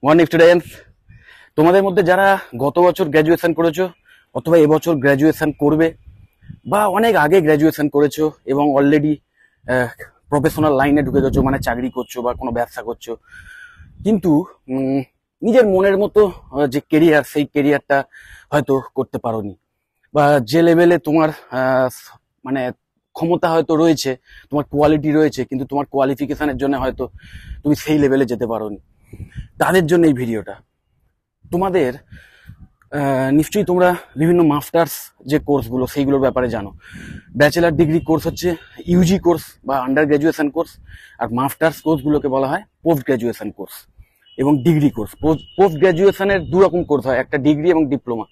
Morning students, তোমাদের মধ্যে যারা গত বছর গ্র্যাজুয়েশন করেছো অথবা এবছর গ্র্যাজুয়েশন করবে বা অনেক আগে গ্র্যাজুয়েশন করেছো এবং অলরেডি প্রফেশনাল লাইনে ঢুকে গেছো, মানে চাকরি করছো বা কোনো ব্যবসা করছো, কিন্তু নিজের মনের মতো যে কেরিয়ার, সেই কেরিয়ারটা হয়তো করতে পারোনি, বা যে লেভেলে তোমার মানে ক্ষমতা হয়তো রয়েছে, তোমার কোয়ালিটি রয়েছে, কিন্তু তোমার কোয়ালিফিকেশনের জন্য হয়তো তুমি সেই লেভেলে যেতে পারোনি। তাদের জন্য এই ভিডিওটা। তোমাদের নিশ্চয়ই তোমরা বিভিন্ন মাস্টার্স যে কোর্সগুলো সেইগুলোর ব্যাপারে জানো। ব্যাচেলার ডিগ্রি কোর্স হচ্ছে ইউজি কোর্স বা আন্ডার গ্র্যাজুয়েশন কোর্স, আর মাস্টার্স কোর্সগুলোকে বলা হয় পোস্ট গ্র্যাজুয়েশন কোর্স এবং ডিগ্রি কোর্স। পোস্ট গ্র্যাজুয়েশনের দু রকম কোর্স হয়, একটা ডিগ্রি এবং diploma.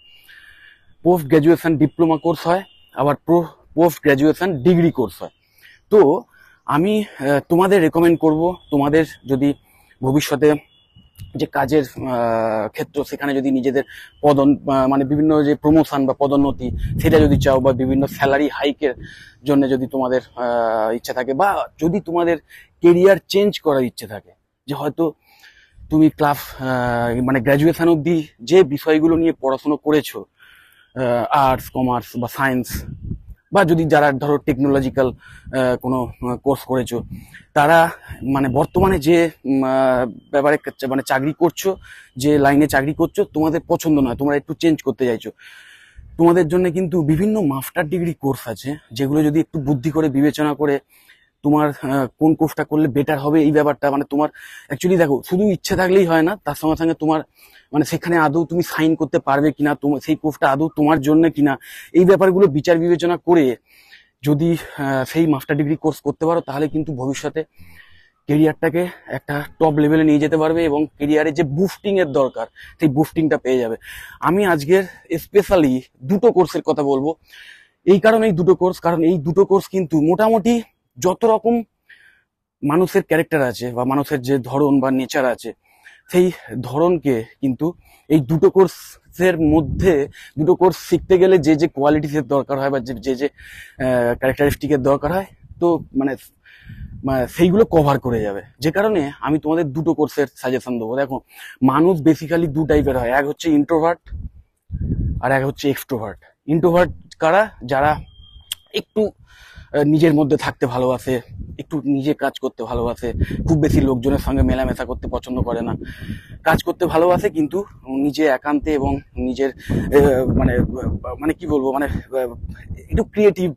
Post graduation diploma course হয়, আবার পোস্ট গ্র্যাজুয়েশন ডিগ্রি কোর্স হয়। তো আমি তোমাদের রেকমেন্ড করব, তোমাদের যদি ভবিষ্যতে যে কাজের ক্ষেত্র, সেখানে যদি নিজেদের মানে বিভিন্ন যে প্রমোশন বা পদোন্নতি সেটা যদি চাও, বা বিভিন্ন স্যালারি হাইকের জন্য যদি তোমাদের ইচ্ছা থাকে, বা যদি তোমাদের কেরিয়ার চেঞ্জ করার ইচ্ছে থাকে, যে হয়তো তুমি মানে গ্র্যাজুয়েশন অবধি যে বিষয়গুলো নিয়ে পড়াশোনা করেছো, আর্টস, কমার্স বা সায়েন্স, বা যদি যারা ধরো টেকনোলজিক্যাল কোনো কোর্স করেছো, তারা মানে বর্তমানে যে ব্যাপারে মানে চাকরি করছো, যে লাইনে চাকরি করছো, তোমাদের পছন্দ নয়, তোমরা একটু চেঞ্জ করতে চাইছো, তোমাদের জন্য কিন্তু বিভিন্ন মাস্টার ডিগ্রি কোর্স আছে, যেগুলো যদি একটু বুদ্ধি করে বিবেচনা করে তোমার কোন কোর্সটা করলে বেটার হবে, এই ব্যাপারটা মানে তোমার অ্যাকচুয়ালি দেখো, শুধু ইচ্ছে থাকলেই হয় না, তার সঙ্গে সঙ্গে তোমার মানে সেখানে আদৌ তুমি সাইন করতে পারবে কিনা, তোমার সেই কোর্সটা আদৌ তোমার জন্য কিনা, এই ব্যাপারগুলো বিচার বিবেচনা করে যদি সেই মাস্টার ডিগ্রি কোর্স করতে পারো, তাহলে কিন্তু ভবিষ্যতে কেরিয়ারটাকে একটা টপ লেভেলে নিয়ে যেতে পারবে এবং কেরিয়ারে যে বুস্টিং এর দরকার, সেই বুস্টিংটা পেয়ে যাবে। আমি আজকের স্পেশালি দুটো কোর্সের কথা বলবো। এই কারণে এই দুটো কোর্স, কারণ এই দুটো কোর্স কিন্তু মোটামুটি যত রকম মানুষের ক্যারেক্টার আছে বা মানুষের যে ধরন বা নেচার আছে, সেই ধরনকে কিন্তু এই দুটো কোর্সের মধ্যে, দুটো কোর্স শিখতে গেলে যে যে কোয়ালিটিসের দরকার হয় বা যে যে ক্যারেক্টারিস্টিকের দরকার হয়, তো মানে সেইগুলো কভার করে যাবে। যে কারণে আমি তোমাদের দুটো কোর্সের সাজেশন দেবো। দেখো, মানুষ বেসিক্যালি দু টাইপের হয়, এক হচ্ছে ইন্ট্রোভার্ট আর এক হচ্ছে এক্সট্রোভার্ট। ইন্ট্রোভার্ট কারা? যারা একটু নিজের মধ্যে থাকতে ভালোবাসে, একটু নিজে কাজ করতে ভালোবাসে, খুব বেশি লোকজনের সঙ্গে মেলামেশা করতে পছন্দ করে না, কাজ করতে ভালোবাসে কিন্তু নিজে একান্তে এবং নিজের মানে মানে কি বলবো, মানে একটু ক্রিয়েটিভ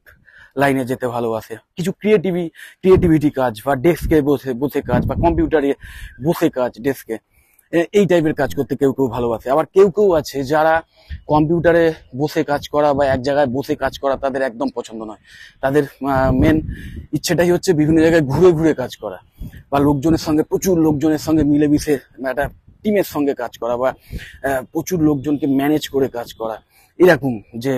লাইনে যেতে ভালোবাসে, কিছু ক্রিয়েটিভিটি কাজ, বা ডেস্কে বসে বসে কাজ, বা কম্পিউটারে বসে কাজ, ডেস্কে এই টাইপের কাজ করতে কেউ কেউ ভালোবাসে। আবার কেউ কেউ আছে যারা কম্পিউটারে বসে কাজ করা বা এক জায়গায় বসে কাজ করা তাদের একদম পছন্দ নয়। তাদের মেন ইচ্ছেটাই হচ্ছে বিভিন্ন জায়গায় ঘুরে ঘুরে কাজ করা, বা লোকজনের সঙ্গে, প্রচুর লোকজনের সঙ্গে মিলেমিশে একটা টিমের সঙ্গে কাজ করা, বা প্রচুর লোকজনকে ম্যানেজ করে কাজ করা, এরকম যে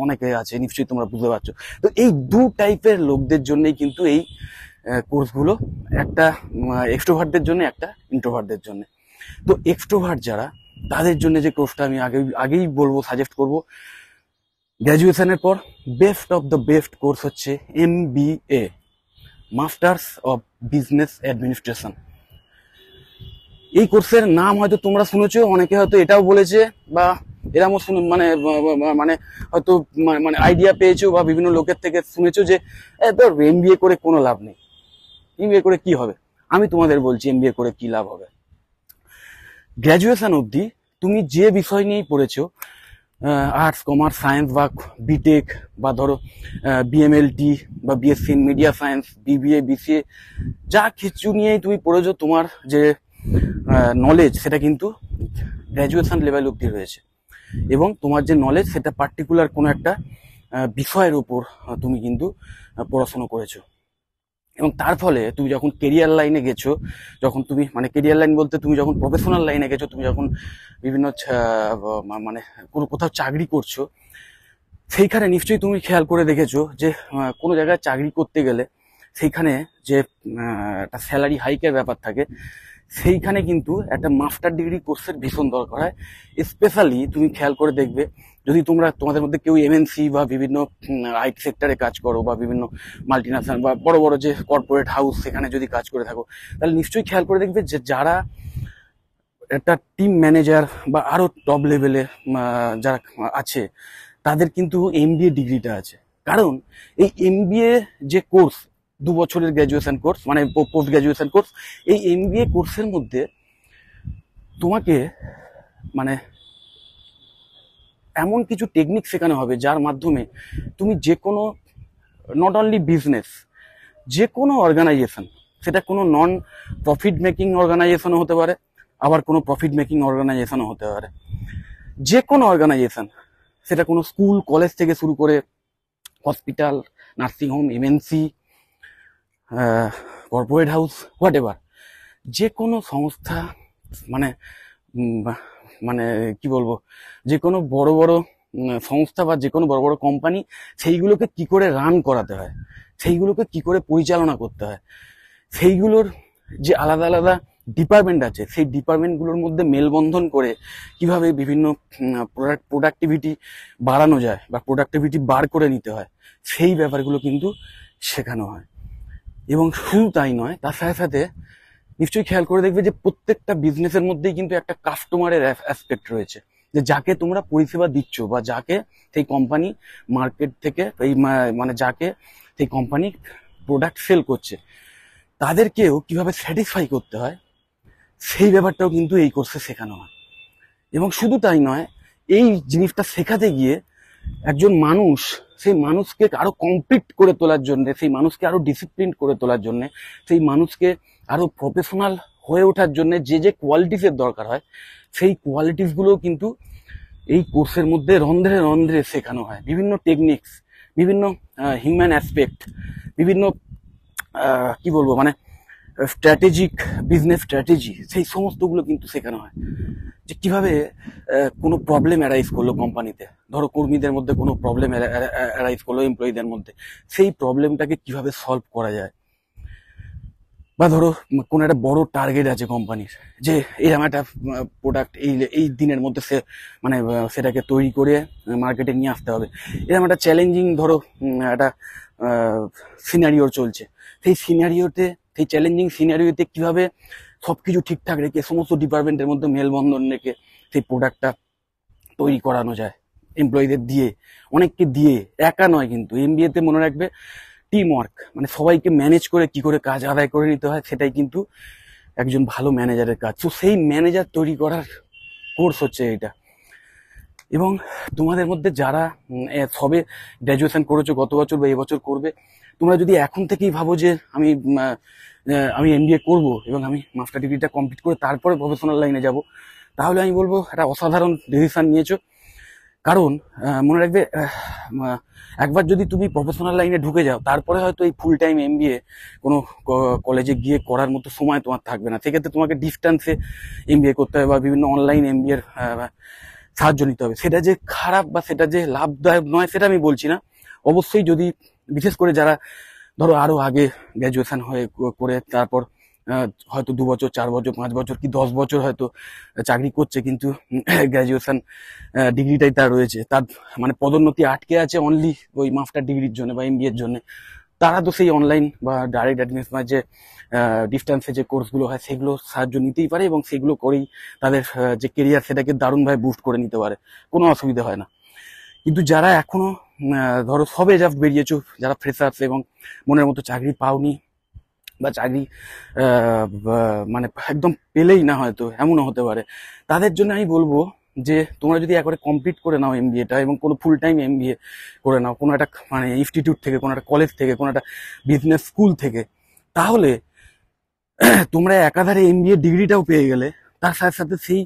অনেকে আছে, নিশ্চয়ই তোমরা বুঝতে পারছো। তো এই দু টাইপের লোকদের জন্যই কিন্তু এই কোর্সগুলো, একটা এক্সট্রোভার্টদের জন্য, একটা ইন্ট্রোভার্টদের জন্য। তো এক্সট্রোভার্ট যারা, তাদের জন্য যে কোর্সটা আমি আগেই বলবো, সাজেস্ট করবো, গ্র্যাজুয়েশনের পর best of the best course হচ্ছে MBA, masters of business administration. এই কোর্সের নাম হয়তো তোমরা শুনেছো, অনেকে হয়তো এটাও বলেছে, বা এরকম মানে মানে হয়তো মানে আইডিয়া পেয়েছো, বা বিভিন্ন লোকের থেকে শুনেছো যে তোর MBA করে কোনো লাভ নেই, MBA করে কি হবে। আমি তোমাদের বলছি MBA করে কি লাভ হবে। গ্র্যাজুয়েশন অবধি তুমি যে বিষয় নিয়েই পড়েছো, আর্টস, কমার্স, সায়েন্স, বা বিটেক, বা ধরো BMLT বা BSc in media science, BBA, BCA, যা কিছু নিয়েই তুমি পড়েছো, তোমার যে নলেজ সেটা কিন্তু গ্র্যাজুয়েশন লেভেল অবধি রয়েছে, এবং তোমার যে নলেজ সেটা পার্টিকুলার কোনো একটা বিষয়ের উপর তুমি কিন্তু পড়াশোনা করেছো। এবং তার ফলে তুমি যখন কেরিয়ার লাইনে গেছো, যখন তুমি মানে কেরিয়ার লাইন বলতে তুমি যখন প্রফেশনাল লাইনে গেছো, তুমি যখন বিভিন্ন মানে কোথাও চাকরি করছো, সেইখানে নিশ্চয়ই তুমি খেয়াল করে দেখেছো যে কোনো জায়গায় চাকরি করতে গেলে সেইখানে যে একটা স্যালারি হাইকের ব্যাপার থাকে, সেইখানে কিন্তু একটা মাস্টার ডিগ্রি কোর্সের ভীষণ দরকার হয়। স্পেশালি তুমি খেয়াল করে দেখবে, যদি তোমাদের মধ্যে কেউ MNC বা বিভিন্ন IT সেক্টরে কাজ করো, বা বিভিন্ন মাল্টিন্যাশনাল বা বড় বড় যে কর্পোরেট হাউস, সেখানে যদি কাজ করে থাকো, তাহলে নিশ্চয়ই খেয়াল করে দেখবে যে যারা একটা টিম ম্যানেজার বা আরো টপ লেভেলে যারা আছে তাদের কিন্তু এমবিএ ডিগ্রিটা আছে। কারণ এই এমবিএ যে কোর্স, 2 বছরের গ্র্যাজুয়েশন কোর্স, মানে পোস্ট গ্র্যাজুয়েশন কোর্স, এই এমবিএ কোর্সের মধ্যে তোমাকে মানে এমন কিছু টেকনিক শেখানো হবে যার মাধ্যমে তুমি যে কোনো, নট অনলি বিজনেস, যে কোনো অর্গানাইজেশন, সেটা কোনো নন প্রফিট মেকিং অর্গানাইজেশনও হতে পারে, আবার কোনো প্রফিট মেকিং অর্গানাইজেশনও হতে পারে, যে কোনো অর্গানাইজেশন, সেটা কোনো স্কুল কলেজ থেকে শুরু করে hospital, nursing home, MNC, corporate house, what ever, যে কোনো সংস্থা, মানে মানে কি বলবো, যে কোনো বড় বড় সংস্থা বা যে কোনো বড় বড় কোম্পানি, সেইগুলোকে কি করে রান করাতে হয়, সেইগুলোকে কি করে পরিচালনা করতে হয়, সেইগুলোর যে আলাদা আলাদা ডিপার্টমেন্ট আছে, সেই ডিপার্টমেন্টগুলোর মধ্যে মেলবন্ধন করে কিভাবে বিভিন্ন প্রোডাক্টিভিটি বাড়ানো যায় বা প্রোডাক্টিভিটি বার করে নিতে হয়, সেই ব্যাপারগুলো কিন্তু শেখানো হয়। এবং শুধু তাই নয়, তার সাথে সাথে নিশ্চয়ই খেয়াল করে দেখবে যে প্রত্যেকটা বিজনেসের মধ্যেই কিন্তু একটা কাস্টমারের অ্যাসপেক্ট রয়েছে, যে যাকে তোমরা পরিষেবা দিচ্ছ বা যাকে সেই কোম্পানি মার্কেট থেকে এই মানে যাকে সেই কোম্পানি প্রোডাক্ট সেল করছে, তাদেরকেও কিভাবে স্যাটিসফাই করতে হয়, সেই ব্যাপারটাও কিন্তু এই কোর্সে শেখানো হয়। এবং শুধু তাই নয়, এই জিনিসটা শেখাতে গিয়ে একজন মানুষ, সেই মানুষকে আরো কমপ্লিট করে তোলার জন্য, সেই মানুষকে আরো ডিসিপ্লিন করে তোলার জন্য, সেই মানুষকে আরো প্রফেশনাল হয়ে ওঠার জন্য যে যে কোয়ালিটিসের দরকার হয়, সেই কোয়ালিটিসগুলোও কিন্তু এই কোর্সের মধ্যে রন্ধ্রে রন্ধ্রে শেখানো হয়। বিভিন্ন টেকনিক্স, বিভিন্ন হিউম্যান অ্যাসপেক্ট, বিভিন্ন কি বলবো, মানে স্ট্র্যাটেজিক বিজনেস স্ট্র্যাটেজি, সেই সমস্তগুলো কিন্তু শেখানো হয়। যে কিভাবে কোনো প্রবলেম অ্যারাইজ করলো কোম্পানিতে, ধরো কর্মীদের মধ্যে কোনো প্রবলেম অ্যারাইজ করলো এমপ্লয়ীদের মধ্যে, সেই প্রবলেমটাকে কিভাবে সলভ করা যায়। বা ধরো কোনো একটা বড় টার্গেট আছে কোম্পানির, যে এরকম একটা প্রোডাক্ট এই এই দিনের মধ্যে সে মানে সেটাকে তৈরি করে মার্কেটে নিয়ে আসতে হবে, এরকম একটা চ্যালেঞ্জিং ধরো একটা সিনারিও চলছে, সেই সিনারিওতে, সেই চ্যালেঞ্জিং সিনারিওতে কিভাবে সবকিছু ঠিকঠাক রেখে সমস্ত ডিপার্টমেন্টের মধ্যে মেলবন্ধন রেখে সেই প্রোডাক্টটা তৈরি করানো যায় এমপ্লয়ীদের দিয়ে, অনেককে দিয়ে, একা নয়। কিন্তু এমবিএতে মনে রাখবে টিম ওয়ার্ক, মানে সবাইকে ম্যানেজ করে কি করে কাজ আদায় করে নিতে হয়, সেটাই কিন্তু একজন ভালো ম্যানেজারের কাজ। তো সেই ম্যানেজার তৈরি করার কোর্স হচ্ছে এটা। এবং তোমাদের মধ্যে যারা সবে গ্র্যাজুয়েশন করেছো গত বছর বা এবছর করবে, তোমরা যদি এখন থেকেই ভাবো যে আমি এমবিএ করব এবং আমি মাস্টার ডিগ্রিটা কমপ্লিট করে তারপরে প্রফেশনাল লাইনে যাব, তাহলে আমি বলবো একটা অসাধারণ ডিসিশন নিয়েছো। কারণ মনে রাখবে, একবার যদি তুমি প্রফেশনাল লাইনে ঢুকে যাও, তারপরে হয়তো এই ফুল টাইম এমবিএ কোনো কলেজে গিয়ে করার মতো সময় তোমার থাকবে না। সেক্ষেত্রে তোমাকে ডিস্টেন্সে এমবিএ করতে হবে বা বিভিন্ন অনলাইন এমবিএর সাহায্য নিতে হবে। সেটা যে খারাপ বা সেটা যে লাভদায়ক নয় সেটা আমি বলছি না। অবশ্যই যদি, বিশেষ করে যারা ধরো আরো আগে গ্র্যাজুয়েশন হয়ে করে তারপর হয়তো 2 বছর, 4 বছর, 5 বছর কি 10 বছর হয়তো চাকরি করছে, কিন্তু গ্র্যাজুয়েশন ডিগ্রিটাই তার রয়েছে, তার মানে পদোন্নতি আটকে আছে অনলি ওই মাস্টার ডিগ্রির জন্য বা এমবিএর জন্য, তারা তো সেই অনলাইন বা ডাইরেক্ট অ্যাডমিশন বা যে ডিস্টেন্সে যে কোর্সগুলো হয় সেগুলো সাহায্য নিতেই পারে এবং সেগুলো করেই তাদের যে কেরিয়ার সেটাকে দারুণভাবে বুস্ট করে নিতে পারে, কোনো অসুবিধা হয় না। কিন্তু যারা এখনো ধরো সবে জাস্ট বেরিয়েছো, যারা ফ্রেশার্স এবং মনের মতো চাকরি পাওনি বা চাকরি মানে একদম পেলেই না, হয়তো এমনও হতে পারে, তাদের জন্য আমি বলবো যে তোমরা যদি একবারে কমপ্লিট করে নাও এমবিএটা এবং কোনো ফুল টাইম এমবিএ করে নাও কোনো একটা মানে ইনস্টিটিউট থেকে, কোনো একটা কলেজ থেকে, কোনো একটা বিজনেস স্কুল থেকে, তাহলে তোমরা একাধারে এমবিএ ডিগ্রিটাও পেয়ে গেলে, তার সাথে সাথে সেই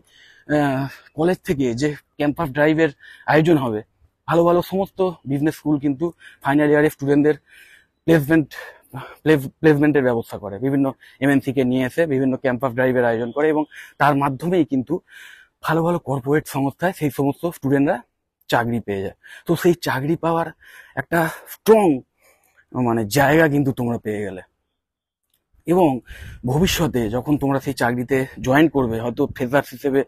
কলেজ থেকে যে ক্যাম্পাস ড্রাইভের আয়োজন হবে, ভালো ভালো সমস্ত বিজনেস স্কুল কিন্তু ফাইনাল ইয়ারের স্টুডেন্টদের প্লেসমেন্টের ব্যবস্থা করে, বিভিন্ন এমএনসি কে নিয়ে এসে বিভিন্ন ক্যাম্পাস ড্রাইভের আয়োজন করে এবং তার মাধ্যমেই কিন্তু ভালো ভালো কর্পোরেট সংস্থায় সেই সমস্ত স্টুডেন্টরা চাকরি পেয়ে যায়। তো সেই চাকরি পাওয়ার একটা স্ট্রং মানে জায়গা কিন্তু তোমরা পেয়ে গেলে। এবং ভবিষ্যতে যখন তোমরা সেই চাকরিতে জয়েন করবে, হয়তো ফ্রেশার্স হিসেবে,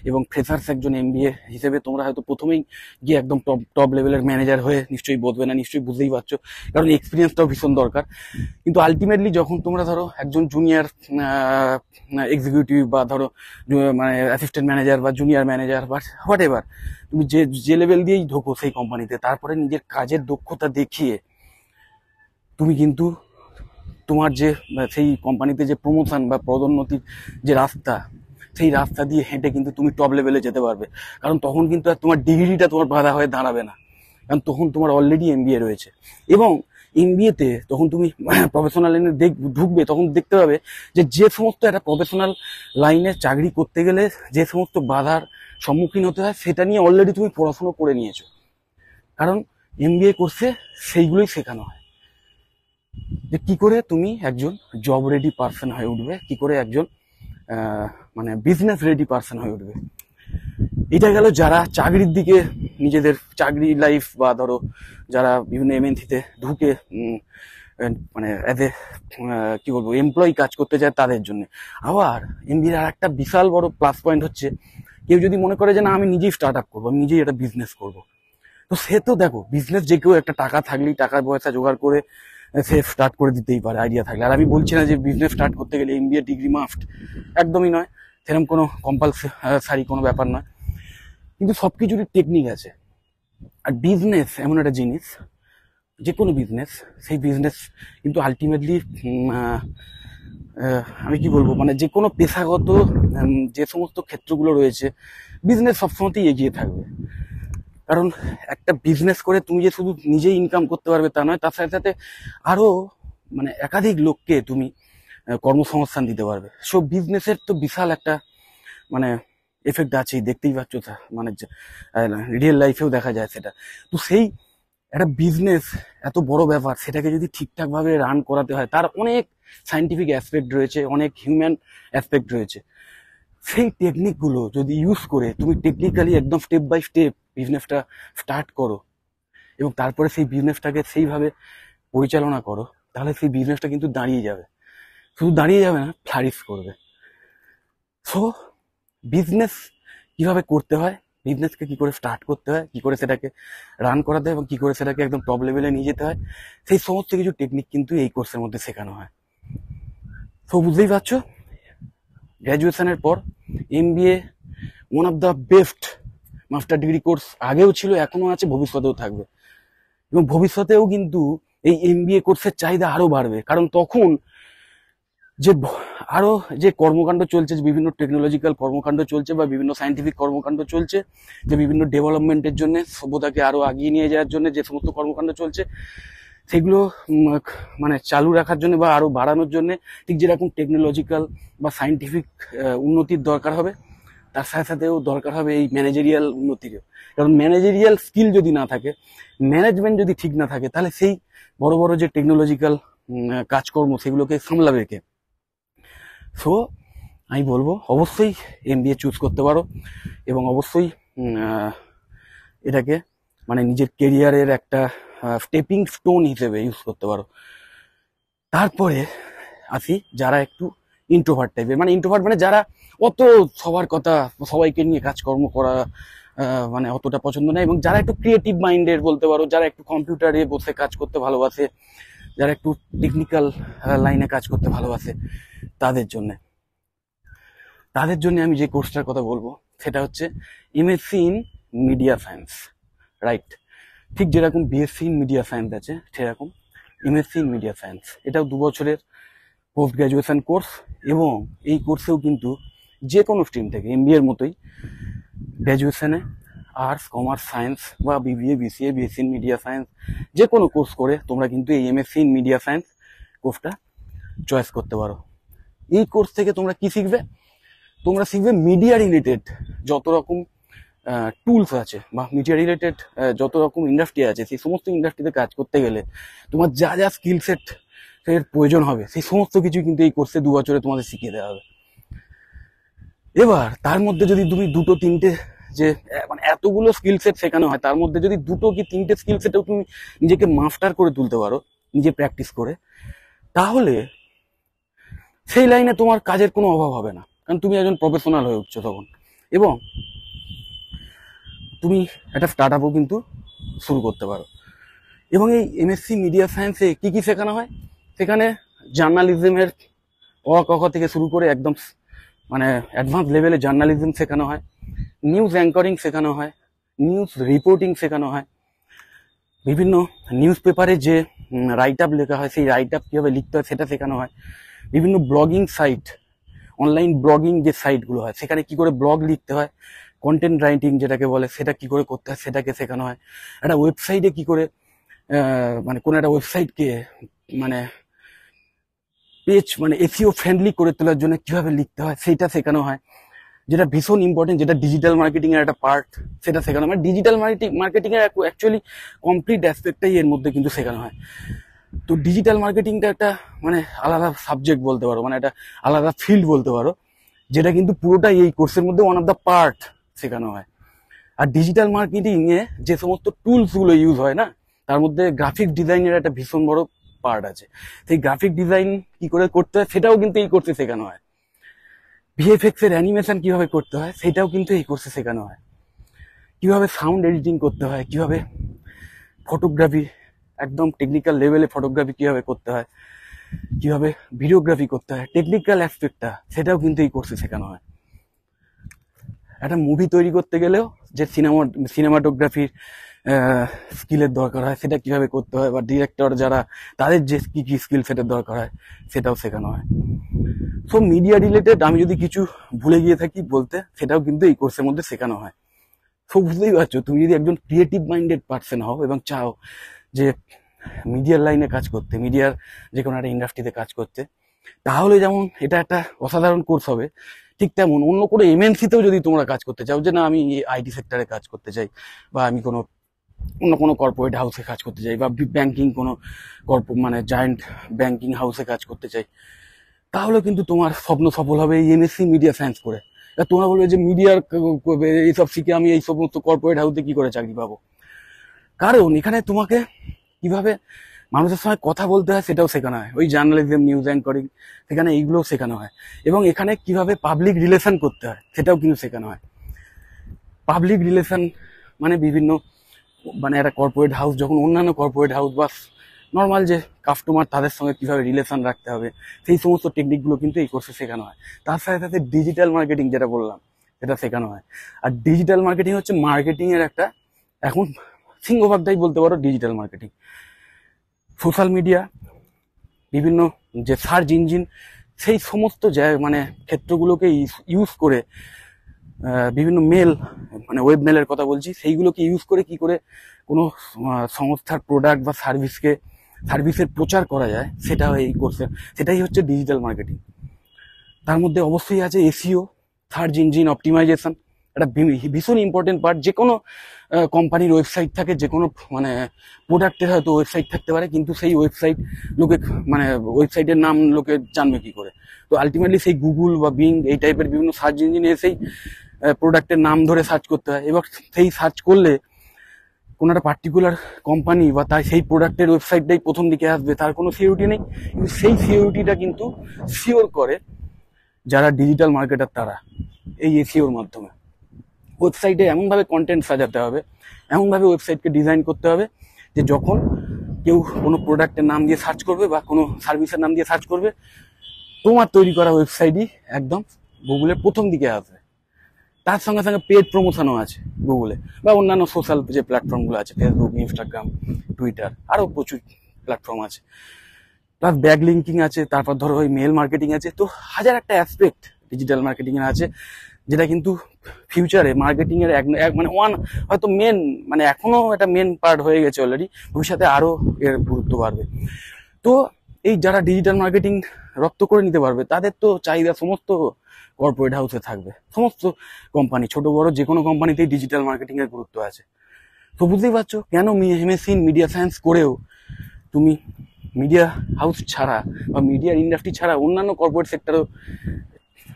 এবং ফ্রেশার্স একজন এমবিএ হিসেবে তোমরা হয়তো প্রথমেই গিয়ে একদম টপ টপ লেভেলের ম্যানেজার হয়ে নিশ্চয়ই বসবে না, নিশ্চয়ই বুঝতেই পারছো, কারণ এক্সপিরিয়েন্সটাও ভীষণ দরকার। কিন্তু আলটিমেটলি যখন তোমরা ধরো একজন জুনিয়র এক্সিকিউটিভ বা ধরো মানে অ্যাসিস্ট্যান্ট ম্যানেজার বা জুনিয়র ম্যানেজার বা হোয়াট এভার, তুমি যে যে লেভেল দিয়েই ঢোকো সেই কোম্পানিতে, তারপরে নিজের কাজের দক্ষতা দেখিয়ে তুমি কিন্তু তোমার যে সেই কোম্পানিতে যে প্রমোশন বা পদোন্নতির যে রাস্তা, সেই রাস্তা দিয়ে হেঁটে কিন্তু তুমি টপ লেভেলে যেতে পারবে। কারণ তখন কিন্তু আর তোমার ডিগ্রিটা তোমার বাধা হয়ে দাঁড়াবে না, কারণ তখন তোমার অলরেডি এমবিএ রয়েছে। এবং এমবিএতে তখন তুমি প্রফেশনাল লাইনে ঢুকবে, তখন দেখতে পাবে যে সমস্ত একটা প্রফেশনাল লাইনে চাকরি করতে গেলে যে সমস্ত বাধার সম্মুখীন হতে হয়, সেটা নিয়ে অলরেডি তুমি পড়াশোনা করে নিয়েছো, কারণ এমবিএ কোর্সে সেইগুলোই শেখানো হয়। যে কি করে তুমি একজন জব রেডি পার্সন হয়ে উঠবে, কি করে একজন মানে বিজনেস রেডি পার্সন হয়ে উঠবে। এটা গেল যারা চাকরির দিকে নিজেদের চাকরি লাইফ বা ধরো যারা বিভিন্ন এমএনসিতে ঢুকে মানে অ্যাজ এ কি বলবো এমপ্লয়ি কাজ করতে চায় তাদের জন্য। আবার এমবিএর আর একটা বিশাল বড় প্লাস পয়েন্ট হচ্ছে, কেউ যদি মনে করে যে না আমি নিজেই স্টার্ট আপ করবো, আমি নিজেই একটা বিজনেস করবো, তো সে তো দেখো বিজনেস যে কেউ একটা টাকা থাকলেই, টাকার পয়সা জোগাড় করে সে স্টার্ট করে দিতেই পারে আইডিয়া থাকলে। আর আমি বলছি না যে বিজনেস স্টার্ট করতে গেলে এমবিএ ডিগ্রি মাস্ট, একদমই নয়, সেরকম কোনো কম্পালসারি কোনো ব্যাপার নয়, কিন্তু সব কিছুরই টেকনিক আছে। আর বিজনেস এমন একটা জিনিস, যে কোনো বিজনেস, সেই বিজনেস কিন্তু আলটিমেটলি আমি কি বলবো মানে যে কোনো পেশাগত যে সমস্ত ক্ষেত্রগুলো রয়েছে, বিজনেস সবসময়তেই এগিয়ে থাকবে। কারণ একটা বিজনেস করে তুমি যে শুধু নিজেই ইনকাম করতে পারবে তা নয়, তার সাথে সাথে আরো মানে একাধিক লোককে তুমি কর্মসংস্থান দিতে পারবে। সো বিজনেসের তো বিশাল একটা মানে এফেক্ট আছেই, দেখতেই পাচ্ছ, মানে রিয়েল লাইফেও দেখা যায় সেটা। তো সেই একটা বিজনেস এত বড় ব্যাপার, সেটাকে যদি ঠিকঠাক ভাবে রান করাতে হয়, তার অনেক সাইন্টিফিক অ্যাসপেক্ট রয়েছে, অনেক হিউম্যান অ্যাসপেক্ট রয়েছে। সেই টেকনিকগুলো যদি ইউজ করে তুমি টেকনিক্যালি একদম স্টেপ বাই স্টেপ বিজনেসটা স্টার্ট করো, এবং তারপরে সেই বিজনেসটাকে সেইভাবে পরিচালনা করো, তাহলে সেই বিজনেসটা কিন্তু দাঁড়িয়ে যাবে। শুধু দাঁড়িয়ে যাবে না, ফ্লারিশ করবে। সো বিজনেস কিভাবে করতে হয়, বিজনেসকে কি করে স্টার্ট করতে হয়, কি করে সেটাকে রান করাতে হয়, এবং কি করে সেটাকে একদম টপ লেভেলে নিয়ে যেতে হয়, সেই সমস্ত কিছু টেকনিক কিন্তু এই কোর্সের মধ্যে শেখানো হয়। তো বুঝতেই পারছো, গ্র্যাজুয়েশনের পর MBA one of the best master degree course, আগেও ছিল, এখনো আছে, ভবিষ্যতেও থাকবে। এবং ভবিষ্যতেও কিন্তু এই এমবিএ কোর্সের চাহিদা আরো বাড়বে, কারণ তখন যে আরো যে কর্মকাণ্ড চলছে, যে বিভিন্ন টেকনোলজিক্যাল কর্মকাণ্ড চলছে বা বিভিন্ন সায়েন্টিফিক কর্মকাণ্ড চলছে, যে বিভিন্ন ডেভেলপমেন্টের জন্য, সভ্যতাকে আরো আগিয়ে নিয়ে যাওয়ার জন্য যে সমস্ত কর্মকাণ্ড চলছে, সেগুলো মানে চালু রাখার জন্য বা আরো বাড়ানোর জন্য, ঠিক যেরকম টেকনোলজিক্যাল বা সায়েন্টিফিক উন্নতির দরকার হবে, তার সাথে সাথেও দরকার হবে এই ম্যানেজেরিয়াল উন্নতিরও। কারণ ম্যানেজেরিয়াল স্কিল যদি না থাকে, ম্যানেজমেন্ট যদি ঠিক না থাকে, তাহলে সেই বড় বড় যে টেকনোলজিক্যাল কাজকর্ম, সেগুলোকে সামলাবে কে? সো আমি বলবো অবশ্যই এমবিএ চুজ করতে পারো, এবং অবশ্যই এটাকে মানে নিজের কেরিয়ারের একটা স্টেপিং স্টোন হিসেবে ইউজ করতে পারো। তারপরে আসি যারা একটু ইন্ট্রোভার্ট টাইপের, মানে ইন্ট্রোভার্ট মানে যারা অত সবার কথা, সবাইকে নিয়ে কাজকর্ম করা মানে অতটা পছন্দ নয়, এবং যারা একটু ক্রিয়েটিভ মাইন্ডের বলতে পারো, যারা একটু কম্পিউটারে বসে কাজ করতে ভালোবাসে, যারা একটু টেকনিক্যাল লাইনে কাজ করতে ভালোবাসে, তাদের জন্য আমি যে কোর্সটার কথা বলবো সেটা হচ্ছে MSc in media science. Right, ঠিক যেরকম বিএসসি ইন মিডিয়া সায়েন্স আছে, সেরকম এমএসসি ইন মিডিয়া সায়েন্স। এটাও 2 বছরের পোস্ট গ্রাজুয়েশন কোর্স, এবং এই কোর্সেও কিন্তু যে কোনো স্ট্রিম থেকে এমবিএ এর মতোই গ্র্যাজুয়েশনে আর্টস, কমার্স, সায়েন্স বা BBA, BCA, BSc in media science, যে কোনো কোর্স করে তোমরা কিন্তু এই এমএসসি ইন মিডিয়া সায়েন্স কোর্সটা চয়েস করতে পারো। এই কোর্স থেকে তোমরা কি শিখবে? তোমরা শিখবে মিডিয়া রিলেটেড যত রকম টুলস আছে, বা মিডিয়া রিলেটেড যত রকম ইন্ডাস্ট্রি আছে, সেই সমস্ত ইন্ডাস্ট্রিতে কাজ করতে গেলে তোমার যা যা স্কিল সেট এর প্রয়োজন হবে, সেই সমস্ত কিছু কিন্তু এই কোর্সে 2 বছরে তোমাদের শিখিয়ে দেওয়া হবে। এবার তার মধ্যে যদি তুমি 2-3টে যে মানে এতগুলো স্কিল সেট শেখানো হয়, তার মধ্যে যদি 2 কি 3টে স্কিল সেটেও তুমি নিজেকে মাস্টার করে তুলতে পারো, নিজে প্র্যাকটিস করে, তাহলে সেই লাইনে তোমার কাজের কোনো অভাব হবে না, কারণ তুমি একজন প্রফেশনাল হয়ে উঠছো তখন। এবং তুমি একটা স্টার্ট আপও কিন্তু শুরু করতে পারো। এবং এই এমএসসি মিডিয়া সায়েন্সে কি কি শেখানো হয়, সেখানে জার্নালিজমের অ ক খ থেকে শুরু করে একদম মানে অ্যাডভান্স লেভেলে জার্নালিজম শেখানো হয়, নিউজ অ্যাঙ্করিং শেখানো হয়, নিউজ রিপোর্টিং শেখানো হয়, বিভিন্ন নিউজ পেপারে যে রাইট আপ লেখা হয় সেই রাইট আপ কীভাবে লিখতে হয় সেটা শেখানো হয়, বিভিন্ন ব্লগিং সাইট, অনলাইন ব্লগিং যে সাইটগুলো হয় সেখানে কি করে ব্লগ লিখতে হয়, কন্টেন্ট রাইটিং যেটাকে বলে সেটা কি করে করতে হয় সেটাকে শেখানো হয়, একটা ওয়েবসাইটে কি করে মানে কোনো একটা ওয়েবসাইটকে মানে পেজ মানে এসইও ফ্রেন্ডলি করে তোলার জন্য কিভাবে লিখতে হয় সেইটা শেখানো হয়, যেটা ভীষণ ইম্পর্টেন্ট, যেটা ডিজিটাল মার্কেটিং এর একটা পার্ট, সেটা শেখানো হয়। ডিজিটাল মার্কেটিং এর অ্যাকচুয়ালি কমপ্লিট অ্যাসপেক্টটাই এর মধ্যে কিন্তু শেখানো হয়। তো ডিজিটাল মার্কেটিংটা একটা মানে আলাদা সাবজেক্ট বলতে পারো, মানে একটা আলাদা ফিল্ড বলতে পারো, যেটা কিন্তু পুরোটাই এই কোর্সের মধ্যে ওয়ান অফ দ্য পার্ট শেখানো হয়। আর ডিজিটাল মার্কেটিং এ যে সমস্ত টুলস গুলো ইউজ হয় না, তার মধ্যে গ্রাফিক ডিজাইনের একটা ভীষণ বড় পার্ট আছে। সেই গ্রাফিক ডিজাইন কি করে করতে হয় সেটাও কিন্তু এই কোর্সে শেখানো হয়। ভিএফএক্স এর অ্যানিমেশন কিভাবে করতে হয় সেটাও কিন্তু এই কোর্সে শেখানো হয়। কিভাবে সাউন্ড এডিটিং করতে হয়, কিভাবে ফটোগ্রাফি একদম টেকনিক্যাল লেভেলে ফটোগ্রাফি কিভাবে করতে হয়, কিভাবে ভিডিওগ্রাফি করতে হয়, টেকনিক্যাল অ্যাসপেক্টটা সেটাও কিন্তু এই কোর্সে শেখানো হয়। একটা মুভি তৈরি করতে গেলেও যে সিনেমাটোগ্রাফির স্কিলের দরকার হয় সেটা কিভাবে করতে হয়, বা ডিরেক্টর যারা তাদের যে কি কি স্কিল সেটার দরকার হয় সেটাও শেখানো হয়। সো মিডিয়া রিলেটেড আমি যদি কিছু ভুলে গিয়ে থাকি বলতে, সেটাও কিন্তু এই কোর্সের মধ্যে শেখানো হয়। তো বুঝতেই পারছো, তুমি যদি একজন ক্রিয়েটিভ মাইন্ডেড পার্সন হও এবং চাও যে মিডিয়ার লাইনে কাজ করতে, মিডিয়ার যে কোনো একটা ইন্ডাস্ট্রিতে কাজ করতে, তাহলে যেমন এটা একটা অসাধারণ কোর্স হবে, ঠিক তেমন অন্য কোনো এমএনসিতেও যদি তোমরা কাজ করতে চাও, যে না আমি আইটি সেক্টরে কাজ করতে চাই, বা আমি কোনো অন্য কোনো কর্পোরেট হাউসে কাজ করতে চাই, বা ব্যাংকিং কোনো মানে জায়েন্ট ব্যাংকিং হাউসে কাজ করতে চাই, তাহলে কিন্তু তোমার স্বপ্ন সফল হবে এই এমএসসি মিডিয়া সায়েন্স করে। তোমরা বলবে যে মিডিয়ার এইসব শিখে আমি এই সমস্ত কর্পোরেট হাউসে কি করে চাকরি পাবো, কারণ এখানে তোমাকে কিভাবে মানুষের সঙ্গে কথা বলতে হয় সেটাও শেখানো হয়। ওই জার্নালিজম, নিউজ অ্যাঙ্করিং, সেখানে এইগুলোও শেখানো হয়। এবং এখানে কিভাবে পাবলিক রিলেশন করতে হয় সেটাও কিন্তু শেখানো হয়। পাবলিক রিলেশন মানে বিভিন্ন মানে একটা কর্পোরেট হাউস যখন অন্যান্য কর্পোরেট হাউস বা নর্মাল যে কাস্টমার তাদের সঙ্গে কিভাবে রিলেশন রাখতে হবে, সেই সমস্ত টেকনিকগুলো কিন্তু এই কোর্সে শেখানো হয়। তার সাথে সাথে ডিজিটাল মার্কেটিং যেটা বললাম সেটা শেখানো হয়। আর ডিজিটাল মার্কেটিং হচ্ছে মার্কেটিং এর একটা এখন সিংহভাগটাই বলতে পারো ডিজিটাল মার্কেটিং। সোশ্যাল মিডিয়া, বিভিন্ন যে সার্চ ইঞ্জিন, সেই সমস্ত মানে ক্ষেত্রগুলোকে ইউজ করে বিভিন্ন মেল মানে ওয়েব মেলের কথা বলছি, সেইগুলোকে ইউজ করে কি করে কোনো সংস্থার প্রোডাক্ট বা সার্ভিসের প্রচার করা যায়, সেটা এই কোর্সে, সেটাই হচ্ছে ডিজিটাল মার্কেটিং। তার মধ্যে অবশ্যই আছে এসইও, সার্চ ইঞ্জিন অপটিমাইজেশন, একটা ভীষণ ইম্পর্টেন্ট পার্ট। যে কোনো কোম্পানির ওয়েবসাইট থাকে, যে কোনো মানে প্রোডাক্টের হয়তো ওয়েবসাইট থাকতে পারে, কিন্তু সেই ওয়েবসাইট লোকে মানে ওয়েবসাইটের নাম লোকে জানবে কি করে? তো আলটিমেটলি সেই গুগল বা বিং এই টাইপের বিভিন্ন সার্চ ইঞ্জিনে সেই প্রোডাক্টের নাম ধরে সার্চ করতে হয়। এবার সেই সার্চ করলে কোনো একটা পার্টিকুলার কোম্পানি বা তাই সেই প্রোডাক্টের ওয়েবসাইটটাই প্রথম দিকে আসবে, তার কোনো সিকিউরিটি নেই। কিন্তু সেই সিকিউরিটিটা কিন্তু সিওর করে যারা ডিজিটাল মার্কেটার, তারা এই এসইওর মাধ্যমে ওয়েবসাইটে এমনভাবে কন্টেন্ট সাজাতে হবে, এমনভাবে ওয়েবসাইটকে ডিজাইন করতে হবে যে যখন কেউ কোনো প্রোডাক্টের নাম দিয়ে সার্চ করবে বা কোনো সার্ভিসের নাম দিয়ে সার্চ করবে, তোমার তৈরি করা ওয়েবসাইটই একদম গুগলের প্রথম দিকে আসবে। তার সঙ্গে সঙ্গে পেড প্রমোশনও আছে গুগলে বা অন্যান্য সোশ্যাল যে প্ল্যাটফর্মগুলো আছে, ফেসবুক, ইনস্টাগ্রাম, টুইটার, আরও প্রচুর প্ল্যাটফর্ম আছে। প্লাস ব্যাক লিঙ্কিং আছে, তারপর ধরো ওই মেল মার্কেটিং আছে। তো হাজার একটা অ্যাসপেক্ট ডিজিটাল মার্কেটিং এর আছে, যেটা কিন্তু ফিউচারে মার্কেটিং এর মানে হয়তো মেন, মানে এখনো একটা মেন পার্ট হয়ে গেছে অলরেডি, ভবিষ্যতে আরো এর গুরুত্ব বাড়বে। তো এই যারা ডিজিটাল মার্কেটিং রপ্ত করে নিতে পারবে, তাদের তো চাহিদা সমস্ত কর্পোরেট হাউসে থাকবে। সমস্ত কোম্পানি, ছোট বড় যে কোনো কোম্পানিতেই ডিজিটাল মার্কেটিং এর গুরুত্ব আছে। তো বুঝতেই পারছো কেন এমএসসি মিডিয়া সায়েন্স করেও তুমি মিডিয়া হাউস ছাড়া বা মিডিয়ার ইন্ডাস্ট্রি ছাড়া অন্যান্য কর্পোরেট সেক্টরেও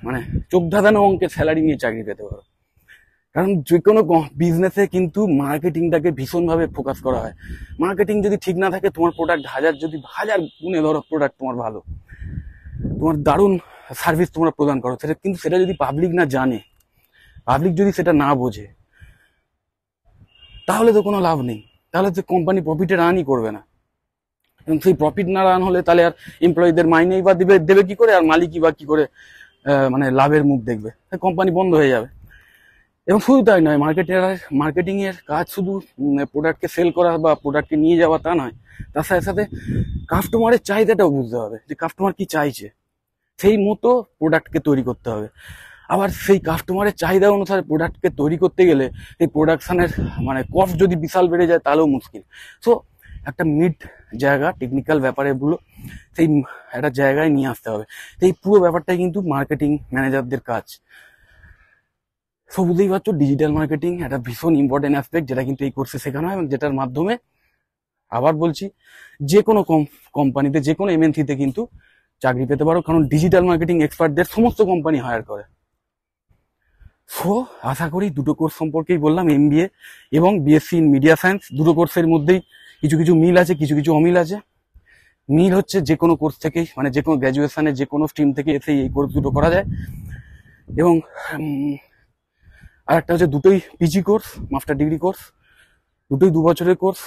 মানে চোখ ধাঁধানো অঙ্কের স্যালারি নিয়ে চাকরি পেতে পারো। কারণ যে কোনো বিজনেসে কিন্তু মার্কেটিংটাকে ভীষণভাবে ফোকাস করা হয়। মার্কেটিং যদি ঠিক না থাকে, তোমার প্রোডাক্ট হাজার গুণে ধরো প্রোডাক্ট তোমার ভালো, তোমার দারুণ সার্ভিস তোমরা প্রদান করো, সেটা কিন্তু সেটা যদি পাবলিক না জানে, পাবলিক যদি সেটা না বোঝে, তাহলে তো কোনো লাভ নেই, তাহলে তো কোম্পানি প্রফিটের আর্নই করবে না। এবং সেই প্রফিট না রান হলে তাহলে আর এমপ্লয়ীদের মাইনেই বা দেবে কি করে, আর মালিকই বা কি করে মানে লাভের মুখ দেখবে, কোম্পানি বন্ধ হয়ে যাবে। এবং শুধু তাই নয়, মার্কেটিং এর কাজ শুধু প্রোডাক্টকে সেল করা বা প্রোডাক্টকে নিয়ে যাওয়া তা নয়, তার সাথে সাথে কাস্টমারের চাহিদাটাও বুঝতে হবে, যে কাস্টমার কি চাইছে, সেই মতো প্রোডাক্টকে তৈরি করতে হবে। আবার সেই কাস্টমারের চাহিদা অনুসারে প্রোডাক্টকে তৈরি করতে গেলে এই প্রোডাকশনের মানে কস্ট যদি বিশাল বেড়ে যায় তাহলেও মুশকিল। সো একটা মিড জায়গা, টেকনিক্যাল ব্যাপারগুলো সেই একটা জায়গায় নিয়ে আসতে হবে। এই পুরো ব্যাপারটাই কিন্তু মার্কেটিং ম্যানেজারদের কাজ। সো বুঝতেই পারছো, ডিজিটাল মার্কেটিং একটা ভীষণ ইম্পর্টেন্ট অ্যাসপেক্ট, যেটা কিন্তু এই কোর্সে শেখানো হয় এবং যেটার মাধ্যমে আবার বলছি যে কোনো কোম্পানিতে, যে কোনো এমএনসিতে কিন্তু চাকরি পেতে পারো, কারণ ডিজিটাল মার্কেটিং এক্সপার্টদের সমস্ত কোম্পানি হায়ার করে। সো আশা করি দুটো কোর্স সম্পর্কেই বললাম, এমবিএ এবং বিএসসি ইন মিডিয়া সায়েন্স, দুটো কোর্সের মধ্যেই কিছু কিছু মিল আছে, কিছু কিছু অমিল আছে। মিল হচ্ছে যে কোনো কোর্স থেকেই, মানে যে কোনো গ্র্যাজুয়েশনে যে কোনো স্ট্রিম থেকে এসে এই কোর্স দুটো করা যায়। এবং আর একটা হচ্ছে দুটোই PG course, master degree course, দুটোই 2 বছরের কোর্স,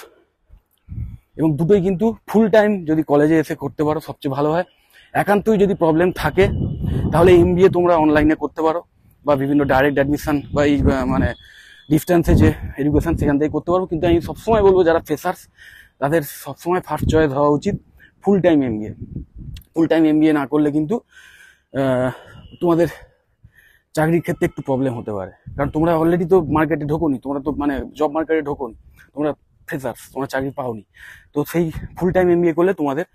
এবং দুটোই কিন্তু ফুল টাইম যদি কলেজে এসে করতে পারো সবচেয়ে ভালো হয়। একান্তই যদি প্রবলেম থাকে তাহলে এমবিএ তোমরা অনলাইনে করতে পারো, বা বিভিন্ন ডাইরেক্ট অ্যাডমিশন বা এই মানে ডিস্টেন্সে যে এডুকেশন সেখান থেকে করতে পারো। কিন্তু আমি সবসময় বলবো যারা ফ্রেশার্স তাদের সবসময় ফার্স্ট চয়েস হওয়া উচিত full time MBA. Full time MBA না করলে কিন্তু তোমাদের চাকরির ক্ষেত্রে একটু প্রবলেম হতে পারে, কারণ তোমরা অলরেডি তো মার্কেটে ঢোকোনি, তোমরা তো মানে জব মার্কেটে ঢোকোনি, তোমরা ফ্রেশার্স, তোমরা চাকরি পাওনি। তো সেই ফুল টাইম এমবিএ করলে তোমাদের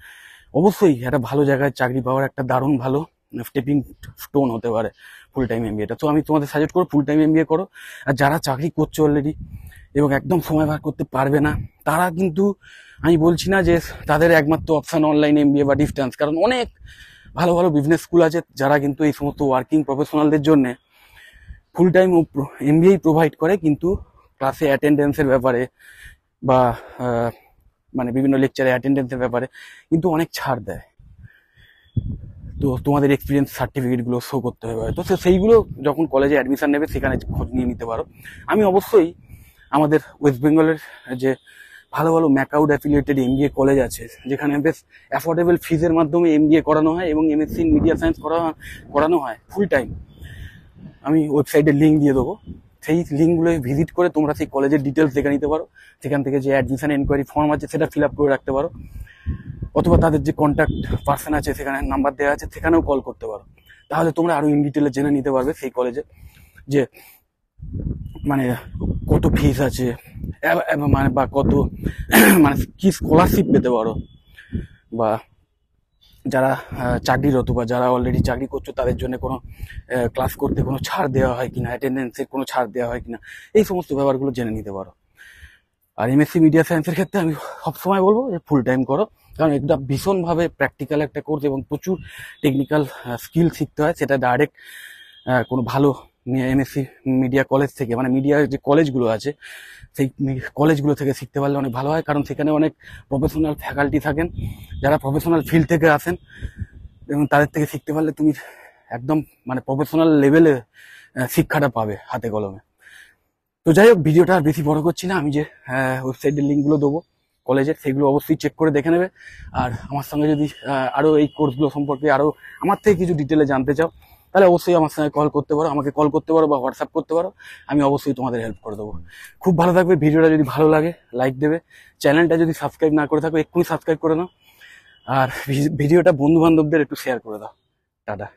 অবশ্যই একটা ভালো জায়গায় চাকরি পাওয়ার একটা দারুণ ভালো স্টেপিং স্টোন হতে পারে ফুল টাইম এমবিএটা। তো আমি তোমাদের সাজেস্ট করো ফুল টাইম এমবিএ করো। আর যারা চাকরি করছে অলরেডি এবং একদম সময় বার করতে পারবে না, তারা কিন্তু, আমি বলছি না যে তাদের একমাত্র অপশন অনলাইন এমবিএ বা ডিস্টেন্স, কারণ অনেক ভালো ভালো বিজনেস স্কুল আছে যারা কিন্তু এই সমস্ত ওয়ার্কিং প্রফেশনালদের জন্য ফুল টাইম এমবিএ প্রোভাইড করে, কিন্তু ক্লাসে অ্যাটেন্ডেন্সের ব্যাপারে বা মানে বিভিন্ন লেকচারে অ্যাটেন্ডেন্সের ব্যাপারে কিন্তু অনেক ছাড় দেয়। তো তোমাদের এক্সপিরিয়েন্স সার্টিফিকেটগুলো শো করতে হবে, তো সেইগুলো যখন কলেজে অ্যাডমিশন নেবে সেখানে খোঁজ নিয়ে নিতে পারো। আমি অবশ্যই আমাদের ওয়েস্ট বেঙ্গলের যে ভালো ভালো ম্যাকআউট অ্যাফিলিয়েটেড এমবিএ কলেজ আছে, যেখানে বেশ অ্যাফোর্ডেবল ফিজের মাধ্যমে এমবিএ করানো হয় এবং এমএসসি ইন মিডিয়া সায়েন্স করানো হয় ফুল টাইম, আমি ওয়েবসাইটের লিঙ্ক দিয়ে দেবো। সেই লিঙ্কগুলো ভিজিট করে তোমরা সেই কলেজের ডিটেলস দেখে নিতে পারো। সেখান থেকে যে অ্যাডমিশন এনকোয়ারি ফর্ম আছে সেটা ফিল আপ করে রাখতে পারো, অথবা তাদের যে কন্ট্যাক্ট পার্সন আছে সেখানে নাম্বার দেওয়া আছে, সেখানেও কল করতে পারো। তাহলে তোমরা আরো ইন ডিটেলে জেনে নিতে পারবে সেই কলেজে যে মানে কত ফিস আছে, মানে বা কত মানে কি স্কলারশিপ পেতে পারো, বা যারা চাকরিরত বা যারা অলরেডি চাকরি করছো তাদের জন্য কোনো ক্লাস করতে কোনো ছাড় দেওয়া হয় কিনা, অ্যাটেন্ডেন্সের কোনো ছাড় দেওয়া হয় কিনা, এই সমস্ত ব্যাপারগুলো জেনে নিতে পারো। আর এমএসসি মিডিয়া সায়েন্সের ক্ষেত্রে আমি সবসময় বলবো যে ফুল টাইম করো, কারণ এটা ভীষণভাবে প্র্যাকটিক্যাল একটা কোর্স এবং প্রচুর টেকনিক্যাল স্কিল শিখতে হয়। সেটা ডাইরেক্ট কোনো ভালো এমএসসি মিডিয়া কলেজ থেকে, মানে মিডিয়ার যে কলেজগুলো আছে সেই কলেজগুলো থেকে শিখতে পারলে অনেক ভালো হয়, কারণ সেখানে অনেক প্রফেশনাল ফ্যাকাল্টি থাকেন যারা প্রফেশনাল ফিল্ড থেকে আসেন, এবং তাদের থেকে শিখতে পারলে তুমি একদম মানে প্রফেশনাল লেভেলে শিক্ষাটা পাবে হাতে কলমে। তো যাই হোক, ভিডিওটা আর বেশি বড় করছি না, আমি যে ওয়েবসাইটের লিঙ্কগুলো দেবো কলেজের, সেগুলো অবশ্যই চেক করে দেখে নেবে। আর আমার সঙ্গে যদি আরও এই কোর্সগুলো সম্পর্কে আরও আমার থেকে কিছু ডিটেলে জানতে চাও, তাহলে অবশ্যই আমার সঙ্গে কল করতে পারো, আমাকে কল করতে পারো বা হোয়াটসঅ্যাপ করতে পারো, আমি অবশ্যই তোমাদের হেল্প করে দেবো। খুব ভালো থাকবে। ভিডিওটা যদি ভালো লাগে লাইক দেবে, চ্যানেলটা যদি সাবস্ক্রাইব না করে থাকো এক্ষুনি সাবস্ক্রাইব করে নাও, আর ভিডিওটা বন্ধু বান্ধবদের একটু শেয়ার করে দাও। টাটা।